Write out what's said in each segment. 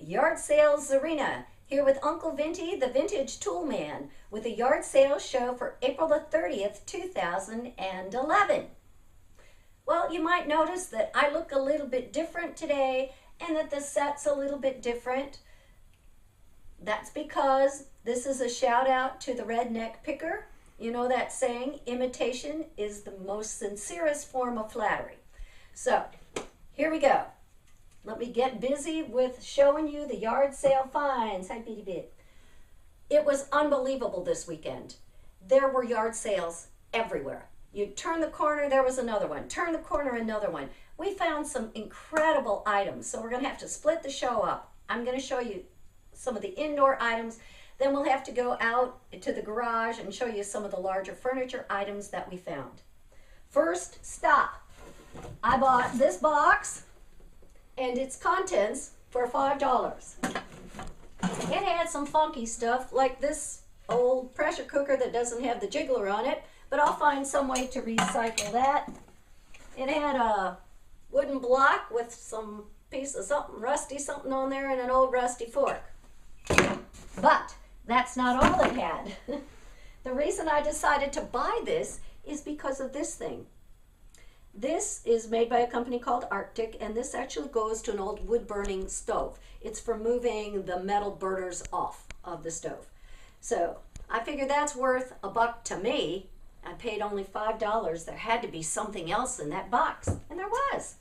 Yard Sales Arena, here with Uncle Vinty, the Vintage Tool Man, with a yard sale show for April the 30th, 2011. Well, you might notice that I look a little bit different today and that the set's a little bit different. That's because this is a shout out to the RedNeck picker. You know that saying, imitation is the most sincerest form of flattery. So, here we go. Let me get busy with showing you the yard sale finds. Hi, bitty bit. It was unbelievable this weekend. There were yard sales everywhere. You turn the corner, there was another one. Turn the corner, another one. We found some incredible items, so we're going to have to split the show up. I'm going to show you some of the indoor items. Then we'll have to go out to the garage and show you some of the larger furniture items that we found. First stop. I bought this box and its contents for $5. It had some funky stuff like this old pressure cooker that doesn't have the jiggler on it, but I'll find some way to recycle that. It had a wooden block with some piece of something rusty something on there and an old rusty fork. But that's not all it had. The reason I decided to buy this is because of this thing. This is made by a company called Arctic, and this actually goes to an old wood-burning stove. It's for moving the metal burners off of the stove. So I figured that's worth $1 to me. I paid only $5. There had to be something else in that box, and there was.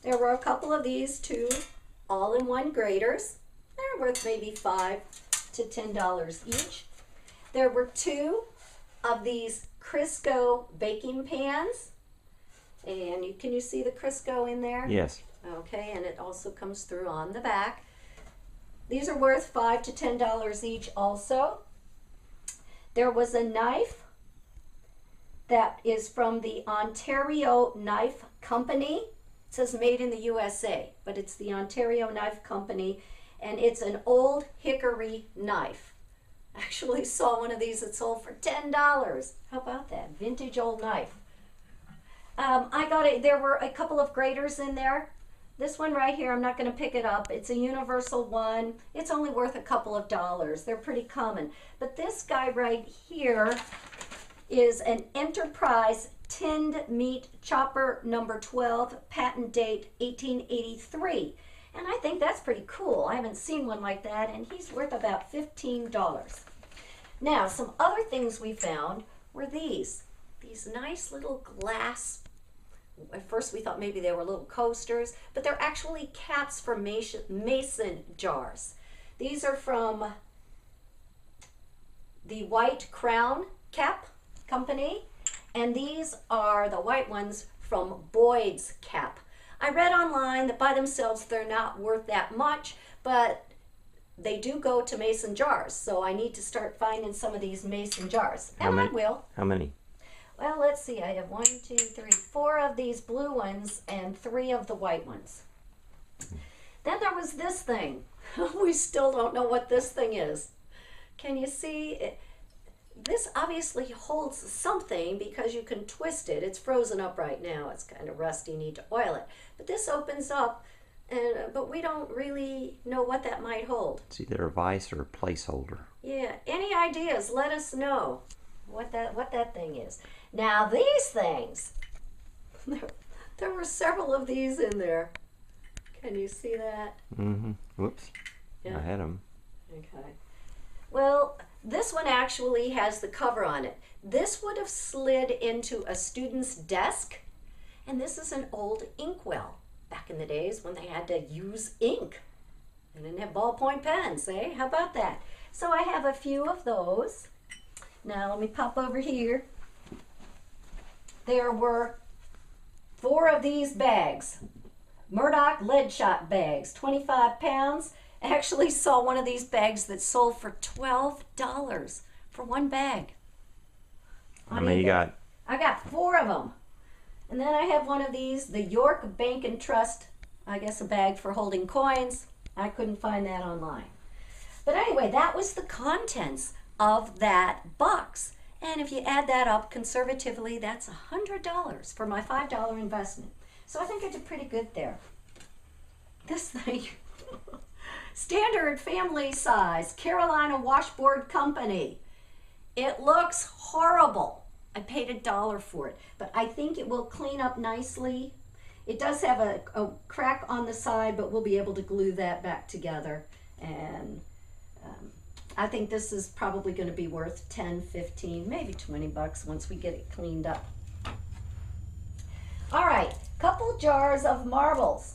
There were a couple of these two all-in-one graters. They're worth maybe $5 to $10 each. There were two of these Crisco baking pans. And can you see the Crisco in there? Yes. Okay, and it also comes through on the back. These are worth $5 to $10 each also. There was a knife that is from the Ontario Knife Company. It says made in the USA, but it's the Ontario Knife Company, and it's an old hickory knife. I actually saw one of these that sold for $10. How about that? Vintage old knife. There were a couple of graters in there. This one right here, I'm not going to pick it up. It's a universal one. It's only worth a couple of dollars. They're pretty common. But this guy right here is an Enterprise tinned meat chopper number 12, patent date 1883. And I think that's pretty cool. I haven't seen one like that, and he's worth about $15. Now, some other things we found were these nice little glass. At first we thought maybe they were little coasters, but they're actually caps for mason jars. These are from the White Crown Cap Company, and these are the white ones from Boyd's Cap. I read online that by themselves they're not worth that much, but they do go to mason jars, so I need to start finding some of these mason jars. I will. How many? Well, let's see. I have 1, 2, 3, 4 of these blue ones and 3 of the white ones. Then there was this thing. We still don't know what this thing is. Can you see it? This obviously holds something because you can twist it. It's frozen up right now. It's kind of rusty. You need to oil it. But this opens up, but we don't really know what that might hold. It's either a vise or a placeholder. Yeah. Any ideas? Let us know what that thing is. Now these things, there were several of these in there. Can you see that? Mm-hmm. Whoops. Yeah. I had them. Okay. Well, this one actually has the cover on it. This would have slid into a student's desk, and this is an old inkwell. Back in the days when they had to use ink. They didn't have ballpoint pens, eh? How about that? So I have a few of those. Now let me pop over here. There were 4 of these bags. Murdoch lead shot bags, 25 pounds. I actually saw one of these bags that sold for $12 for one bag. How many you got? I got 4 of them. And then I have one of these, the York Bank and Trust, I guess a bag for holding coins. I couldn't find that online. But anyway, that was the contents of that box. And if you add that up conservatively, that's $100 for my $5 investment. So I think I did pretty good there. This thing Standard family size, Carolina Washboard Company. It looks horrible. I paid $1 for it, but I think it will clean up nicely. It does have a crack on the side, but we'll be able to glue that back together. And I think this is probably going to be worth 10, 15, maybe 20 bucks once we get it cleaned up. All right, couple jars of marbles.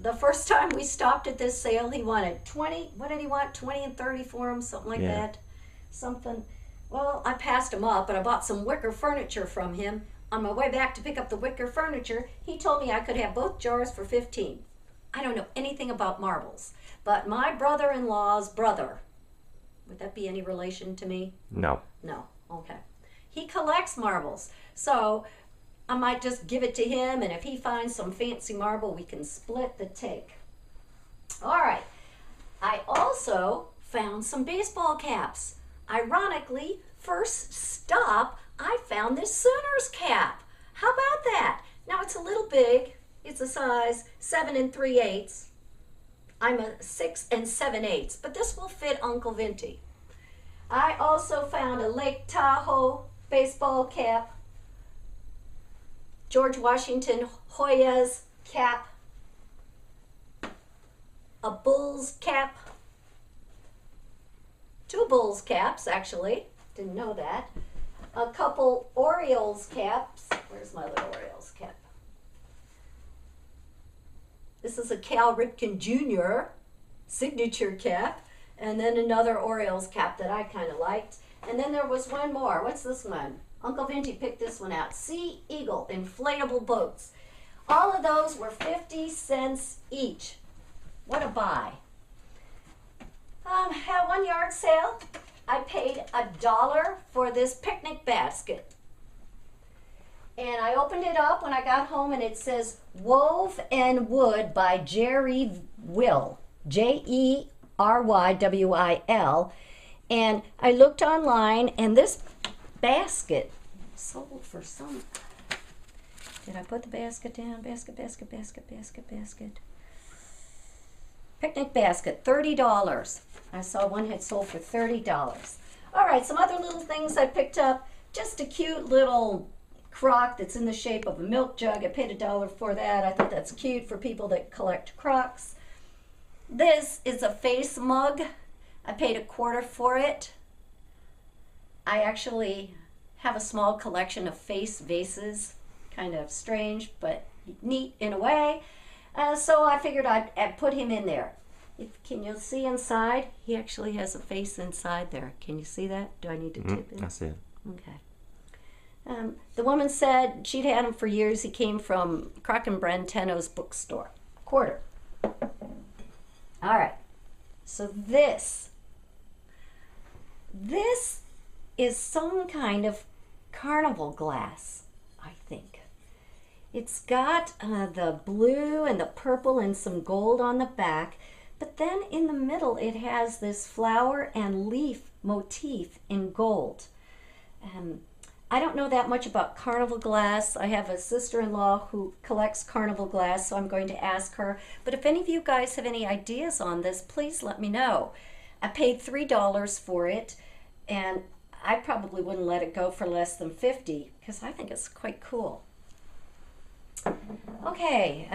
The first time we stopped at this sale, he wanted 20. What did he want? 20 and 30 for him, something like that. Something. Well, I passed him up, and I bought some wicker furniture from him. On my way back to pick up the wicker furniture, he told me I could have both jars for 15. I don't know anything about marbles, but my brother-in-law's brother, would that be any relation to me? No. No, okay. He collects marbles, so I might just give it to him, and if he finds some fancy marble, we can split the take. All right, I also found some baseball caps. Ironically, first stop, I found this Sooners cap. How about that? Now it's a little big. It's a size 7 3/8. I'm a 6 7/8, but this will fit Uncle Vinty. I also found a Lake Tahoe baseball cap. George Washington Hoyas cap. A Bulls cap. 2 Bulls caps, actually. Didn't know that. A couple Orioles caps. Where's my little Orioles cap? This is a Cal Ripken Jr. signature cap. And then another Orioles cap that I kind of liked. And then there was one more. What's this one? Uncle Vinty picked this one out. Sea Eagle inflatable boats. All of those were 50 cents each. What a buy. At one yard sale, I paid $1 for this picnic basket. And I opened it up when I got home, and it says Wove and Wood by Jerry Will. Jerywil. And I looked online, and this basket sold for some. Did I put the basket down? Basket. Picnic basket, $30. I saw one had sold for $30. All right, some other little things I picked up. Just a cute little crock that's in the shape of a milk jug. I paid $1 for that. I thought that's cute for people that collect crocks. This is a face mug. I paid $1 for it. I actually have a small collection of face vases. Kind of strange, but neat in a way. So I figured I'd put him in there. Can you see inside? He actually has a face inside there. Can you see that? Do I need to tip it? I see it. Okay. The woman said she'd had him for years. He came from Croc and Brentano's bookstore. $1. All right. So this is some kind of carnival glass, I think. It's got the blue and the purple and some gold on the back, but then in the middle it has this flower and leaf motif in gold. I don't know that much about carnival glass. I have a sister-in-law who collects carnival glass, so I'm going to ask her. But if any of you guys have any ideas on this, please let me know. I paid $3 for it, and I probably wouldn't let it go for less than $50 because I think it's quite cool. Okay,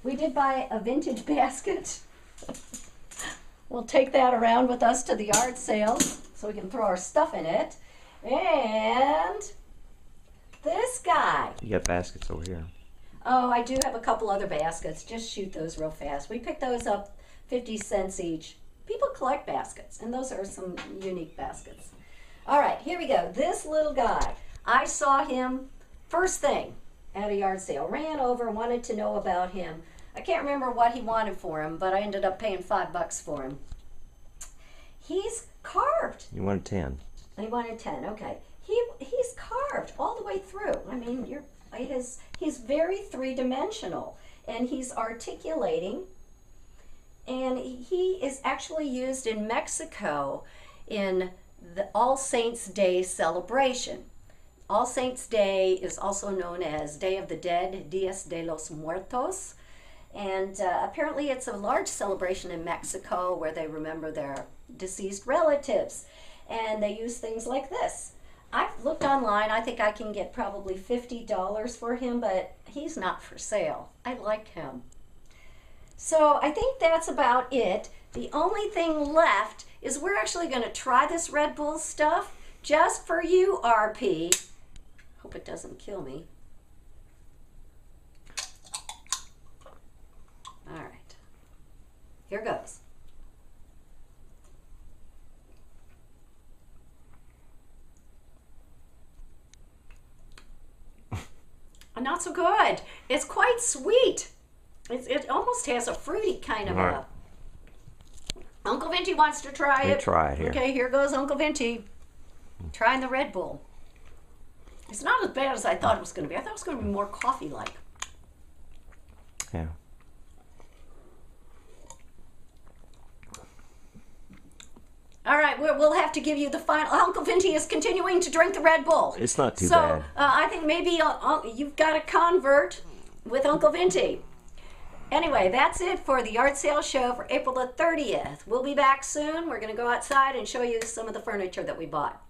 we did buy a vintage basket. We'll take that around with us to the yard sale so we can throw our stuff in it. And this guy. You got baskets over here. Oh, I do have a couple other baskets. Just shoot those real fast. We picked those up 50 cents each. People collect baskets, and those are some unique baskets. All right, here we go. This little guy. I saw him first thing at a yard sale. Ran over, wanted to know about him. I can't remember what he wanted for him, but I ended up paying $5 for him. He's carved. You wanted 10. He wanted 10. Okay. He's carved all the way through. I mean, he's very three-dimensional, and he's articulating. And he is actually used in Mexico in the All Saints Day celebration. All Saints Day is also known as Day of the Dead, Dias de los Muertos. And apparently it's a large celebration in Mexico where they remember their deceased relatives. And they use things like this. I've looked online. I think I can get probably $50 for him, but he's not for sale. I like him. So I think that's about it. The only thing left is we're actually going to try this Red Bull stuff just for you, RP. Hope it doesn't kill me. All right. Here goes. Not so good. It's quite sweet. It almost has a fruity kind of a... Uncle Venti wants to try it. Try it here. Okay, here goes Uncle Venti. Trying the Red Bull. It's not as bad as I thought it was going to be. I thought it was going to be more coffee-like. Yeah. All right, we'll have to give you the final. Uncle Venti is continuing to drink the Red Bull. It's not too bad. So I think maybe you've got to convert with Uncle Venti. Anyway, that's it for the yard sale show for April the 30th. We'll be back soon. We're going to go outside and show you some of the furniture that we bought.